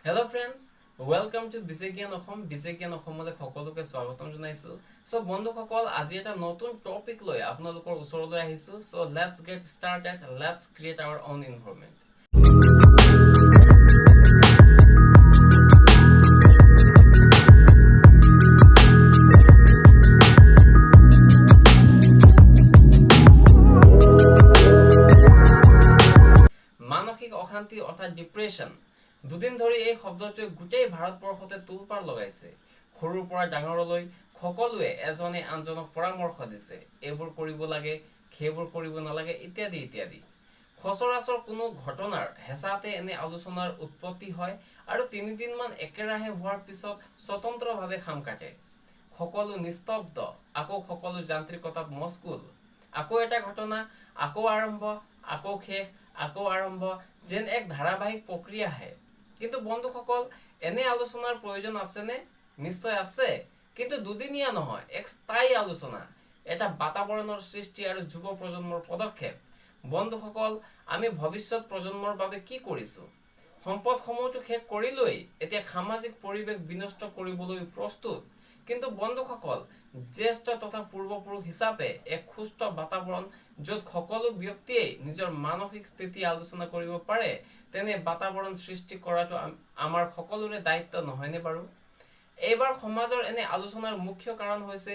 Hello friends, welcome to Bizegian Okhom. Bizegian Okhomলে সকলোকে স্বাগতম জনাইছো। সো বন্ধুসকল আজি এটা নতুন টপিক লৈ আপোনালোকৰ ওচৰলৈ আহিছো। So let's get started. Let's create our own environment. মানসিক অশান্তি অৰ্থাৎ ডিপ্ৰেছন দুদিন ধৰি এই শব্দটোৱে গোটেই ভাৰতবৰ্ষতে তোলপাৰ লগাইছে। সৰুৰ পৰা ডাঙৰলৈ সকলোৱে এজনে আনজনক পৰামৰ্শ দিছে, এইবোৰ কৰিব লাগে, সেইবোৰ কৰিব নালাগে ইত্যাদি ইত্যাদি। সচৰাচৰ কোনো ঘটনাৰ হেঁচাতে এনে আলোচনাৰ উৎপত্তি হয় আৰু 3 দিনমান একেৰাহে হোৱাৰ পিছত স্বতন্ত্ৰভাৱে খাম কাটে। সকলো নিস্তব্ধ, আকৌ সকলো যান্ত্ৰিকতাত মস্কুল। আকৌ এটা ঘটনা, আকৌ আৰম্ভ, আকৌ শেষ, আকৌ আৰম্ভ, যেন এক ধাৰাবাহিক প্ৰক্ৰিয়াহে। কিন্তু বন্ধুসকল, এনে আলোচনাৰ প্ৰয়োজন আছেনে? নিশ্চয় আছে, কিন্তু দুদিনীয়া নহয়, এক স্থায়ী আলোচনা, এটা বাতাবৰণৰ সৃষ্টি আৰু যুৱ প্ৰজন্মৰ পদক্ষেপ। বন্ধুসকল, আমি ভৱিষ্যত প্ৰজন্মৰ বাবে কি কৰিছো? সম্পদসমূহটো শেষ কৰিলৈ এতিয়া সামাজিক পৰিৱেশ বিনষ্ট কৰিবলৈ প্ৰস্তুত। কিন্তু বন্ধুসকল, জ্যেষ্ঠ তথা পূৰ্বপুৰুষ হিচাপে এক সুস্থ বাতাবৰণ য'ত সকলো ব্যক্তিয়ে নিজৰ মানসিক স্থিতি আলোচনা কৰিব পাৰে, তেনে বাতাবৰণ সৃষ্টি কৰাটো আমাৰ সকলোৰে দায়িত্ব নহয়নে বাৰু? এইবাৰ সমাজৰ এনে আলোচনাৰ মুখ্য কাৰণ হৈছে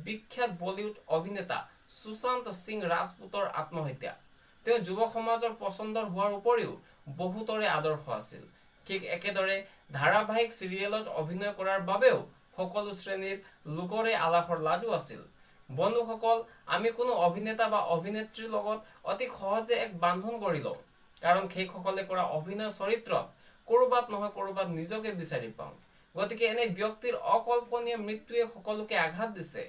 বিখ্যাত বলিউড অভিনেতা সুশান্ত সিং ৰাজপুতৰ আত্মহত্যা। তেওঁ যুৱ সমাজৰ পছন্দৰ হোৱাৰ উপৰিও বহুতৰে আদৰ্শ আছিল। ঠিক একেদৰে ধাৰাবাহিক চিৰিয়েলত অভিনয় কৰাৰ বাবেও সকলো শ্ৰেণীৰ লোকৰে আলাসৰ লাডু আছিল। বন্ধুসকল, আমি কোনো অভিনেতা বা অভিনেত্ৰীৰ লগত অতি সহজে এক বান্ধোন গঢ়ি লওঁ, কাৰণ সেইসকলে কৰা অভিনয় চৰিত্ৰত কৰবাত নহয় কৰবাত নিজকে বিচাৰি পাওঁ। গতিকে এনে ব্যক্তিৰ অকল্পনীয় মৃত্যুৱে সকলোকে আঘাত দিছে।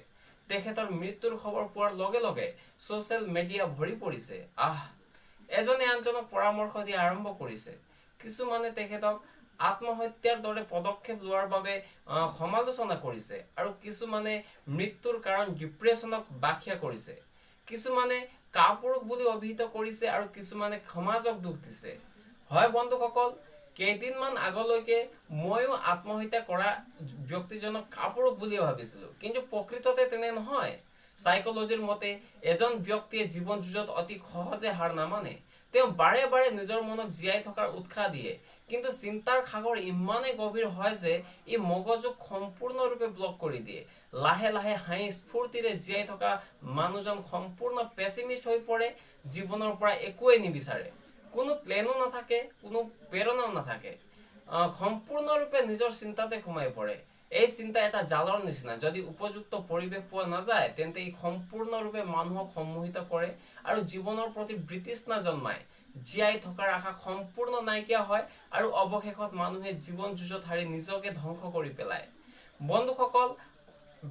তেখেতৰ মৃত্যুৰ খবৰ পোৱাৰ লগে লগে ছ'চিয়েল মিডিয়া ভৰি পৰিছে। এজনে আনজনক পৰামৰ্শ দিয়া আৰম্ভ কৰিছে। কিছুমানে তেখেতক আত্মহত্যাৰ দৰে পদক্ষেপ লোৱাৰ বাবে সমালোচনা কৰিছে আৰু কিছুমানে মৃত্যুৰ কাৰণ ডিপ্ৰেছনক ব্যাখ্যা কৰিছে। কিছুমানে কাপুৰুষ বুলি অভিহিত কৰিছে আৰু কিছুমানে সমাজক দোষ দিছে। হয় বন্ধুসকল, কেইদিনমান আগলৈকে ময়ো আত্মহত্যা কৰা ব্যক্তিজনক কাপুৰুষ বুলি ভাবিছিলো, কিন্তু প্ৰকৃততে তেনে নহয়। সাইকোলজিৰ মতে এজন ব্যক্তিয়ে জীৱন যুঁজত অতি সহজে হাৰ নামানে। তেওঁ বাৰে বাৰে নিজৰ মনক জীয়াই থকাৰ উৎসাহ দিয়ে, কিন্তু চিন্তাৰ সাগৰ ইমানেই গভীৰ হয় যে ই মগজুক সম্পূৰ্ণৰূপে ব্লক কৰি দিয়ে। লাহে লাহে হাঁহি স্ফূৰ্তিৰে জীয়াই থকা মানুহজন সম্পূৰ্ণ পেচিমিষ্ট হৈ পৰে, জীৱনৰ পৰা একোৱেই নিবিচাৰে। কোনো প্লেনো নাথাকে, কোনো প্ৰেৰণাও নাথাকে, সম্পূৰ্ণৰূপে নিজৰ চিন্তাতে সোমাই পৰে। এই চিন্তা এটা জালৰ নিচিনা, যদি উপযুক্ত পৰিৱেশ পোৱা নাযায় তেন্তে ই সম্পূৰ্ণৰূপে মানুহক সম্মোহিত কৰে আৰু জীৱনৰ প্ৰতি বিতৃষ্ণা জন্মায়। জীয়াই থকাৰ আশা সম্পূৰ্ণ নাইকিয়া হয় আৰু অৱশেষত মানুহে জীৱন যুঁজত হাৰি নিজকে ধ্বংস কৰি পেলায়। বন্ধুসকল,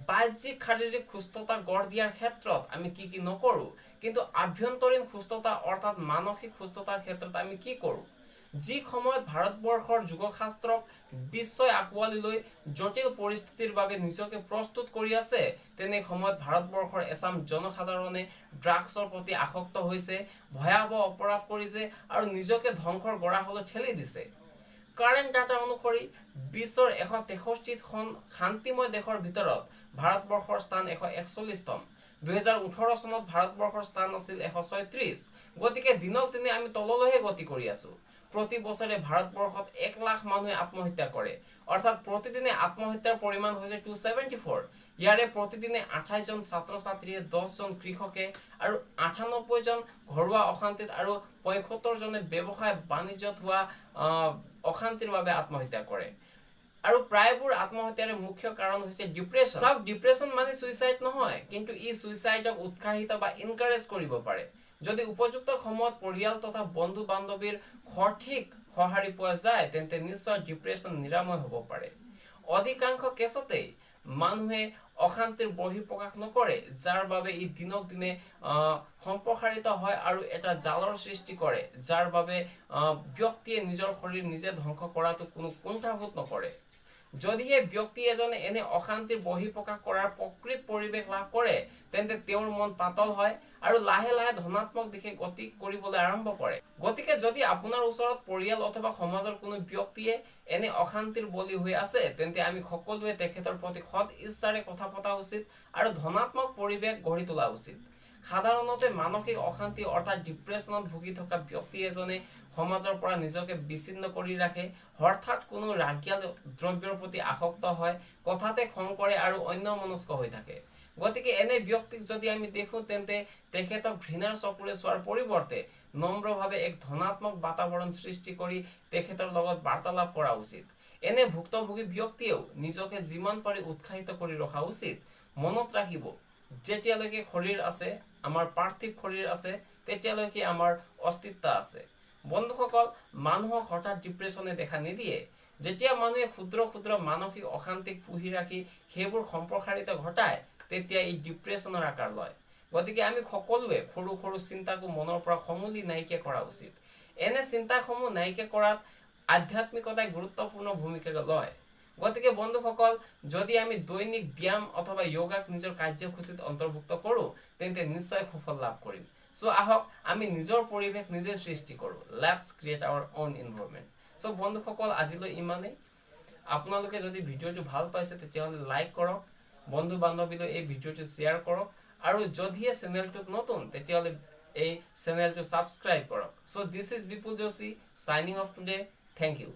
বাহ্যিক শাৰীৰিক সুস্থতা গঢ় দিয়াৰ ক্ষেত্ৰত আমি কি নকৰো, কিন্তু আভ্যন্তৰীণ সুস্থতা অৰ্থাৎ মানসিক সুস্থতাৰ ক্ষেত্ৰত আমি কি কৰো? যি সময়ত ভাৰতবৰ্ষৰ যোগশাস্ত্ৰক বিশ্বই আঁকোৱালি লৈ জটিল পৰিস্থিতিৰ বাবে নিজকে প্ৰস্তুত কৰি আছে, তেনে সময়ত ভাৰতবৰ্ষৰ এচাম জনসাধাৰণে ড্ৰাগছৰ প্ৰতি আসক্ত হৈছে, ভয়াৱহ অপৰাধ কৰিছে আৰু নিজকে ধ্বংসৰ গৰাহলৈ ঠেলি দিছে। কাৰেণ্ট ডাটা অনুসৰি বিশ্বৰ 163খন শান্তিময় দেশৰ ভিতৰত ভাৰতবৰ্ষৰ স্থান 141তম। 2018 চনত ভাৰতবৰ্ষৰ স্থান আছিল 136। গতিকে দিনক দিনে আমি তললৈহে গতি কৰি আছো। প্ৰতি বছৰে ভাৰতবৰ্ষত 1 লাখ মানুহে আত্মহত্যা কৰে, অৰ্থাৎ প্ৰতিদিনে আত্মহত্যাৰ পৰিমাণ হৈছে 274। ইয়াৰে প্ৰতিদিনে 28 জন ছাত্ৰ ছাত্ৰীয়ে, 10 জন কৃষকে আৰু 98 জন ঘৰুৱা অশান্তিত আৰু 75 জনে ব্যৱসায় বাণিজ্যত হোৱা অশান্তিৰ বাবে আত্মহত্যা কৰে। আৰু প্ৰায়বোৰ আত্মহত্যাৰ মুখ্য কাৰণ হৈছে ডিপ্ৰেছন। ডিপ্ৰেছন মানে সুইচাইড নহয়, কিন্তু ই সুইচাইডক উৎসাহিত বা ইনকাৰেজ কৰিব পাৰে। যদি উপযুক্ত সময়ত পৰিয়াল তথা বন্ধু বান্ধৱীৰ সঠিক সঁহাৰি পোৱা যায় তেন্তে নিশ্চয় ডিপ্ৰেছন নিৰাময় হ'ব পাৰে। অধিকাংশ কেছতেই মানুহে অশান্তিৰ বহিঃপ্ৰকাশ নকৰে, যাৰ বাবে ই দিনক দিনে সম্প্ৰসাৰিত হয় আৰু এটা জালৰ সৃষ্টি কৰে, যাৰ বাবে ব্যক্তিয়ে নিজৰ শৰীৰ নিজে ধ্বংস কৰাটো কোনো কুণ্ঠাবোধ নকৰে। যদিহে ব্যক্তি এজনে এনে অশান্তিৰ বহিঃপ্ৰকাশ কৰাৰ প্ৰকৃত পৰিৱেশ লাভ কৰে তেন্তে তেওঁৰ মন পাতল হয় আৰু লাহে লাহে ধনাত্মক দিশে গতি কৰিবলৈ আৰম্ভ কৰে। গতিকে যদি আপোনাৰ ওচৰত পৰিয়াল অথবা সমাজৰ কোনো ব্যক্তিয়ে এনে অশান্তিৰ বলি হৈ আছে তেন্তে আমি সকলোৱে তেখেতৰ প্ৰতি সৎ ইচ্ছাৰে কথা পতা উচিত আৰু ধনাত্মক পৰিৱেশ গঢ়ি তোলা উচিত। সাধাৰণতে মানসিক অশান্তি অৰ্থাৎ ডিপ্ৰেছনত ভুগি থকা ব্যক্তি এজনে সমাজৰ পৰা নিজকে বিচ্ছিন্ন কৰি ৰাখে, হঠাৎ কোনো ৰাগিয়াল দ্ৰব্যৰ প্ৰতি আসক্ত হয়, কথাতে খং কৰে আৰু অন্যমনস্ক হৈ থাকে। গতিকে এনে ব্যক্তিক যদি আমি দেখো তেন্তে তেখেতক ঘৃণাৰ চকুৰে চোৱাৰ পৰিৱৰ্তে নম্ৰভাৱে এক ধনাত্মক বাতাবৰণ সৃষ্টি কৰি তেখেতৰ লগত বাৰ্তালাপ কৰা উচিত। এনে ভুক্তভোগী ব্যক্তিয়েও নিজকে যিমান পাৰি উৎসাহিত কৰি ৰখা উচিত। মনত ৰাখিব, যেতিয়ালৈকে শৰীৰ আছে, আমাৰ পাৰ্থিৱ শৰীৰ আছে, তেতিয়ালৈকে আমাৰ অস্তিত্ব আছে। বন্ধুসকল, মানুহক হঠাৎ ডিপ্ৰেছনে দেখা নিদিয়ে। যেতিয়া মানুহে ক্ষুদ্ৰ ক্ষুদ্ৰ মানসিক অশান্তিক পুহি ৰাখি সেইবোৰ সম্প্ৰসাৰিত ঘটায় তেতিয়া ই ডিপ্ৰেছনৰ আকাৰ লয়। গতিকে আমি সকলোৱে সৰু সৰু চিন্তাকো মনৰ পৰা সমূলি নাইকিয়া কৰা উচিত। এনে চিন্তাসমূহ নাইকিয়া কৰাত আধ্যাত্মিকতাই গুৰুত্বপূৰ্ণ ভূমিকা লয়। গতিকে বন্ধুসকল, যদি আমি দৈনিক ব্যায়াম অথবা যোগাক নিজৰ কাৰ্যসূচীত অন্তৰ্ভুক্ত কৰোঁ তেন্তে নিশ্চয় সুফল লাভ কৰিম। সো আহক আমি নিজৰ পৰিৱেশ নিজে সৃষ্টি কৰোঁ। Let's create our own environment. So বন্ধুসকল, আজিলৈ ইমানেই। আপোনালোকে যদি ভিডিঅ'টো ভাল পাইছে তেতিয়াহ'লে লাইক কৰক, বন্ধু বান্ধৱীলৈ এই ভিডিঅ'টো শ্বেয়াৰ কৰক আৰু যদিহে চেনেলটোত নতুন তেতিয়াহ'লে এই চেনেলটো ছাবস্ক্ৰাইব কৰক। So this is Vipul Joshi, signing off today. Thank U.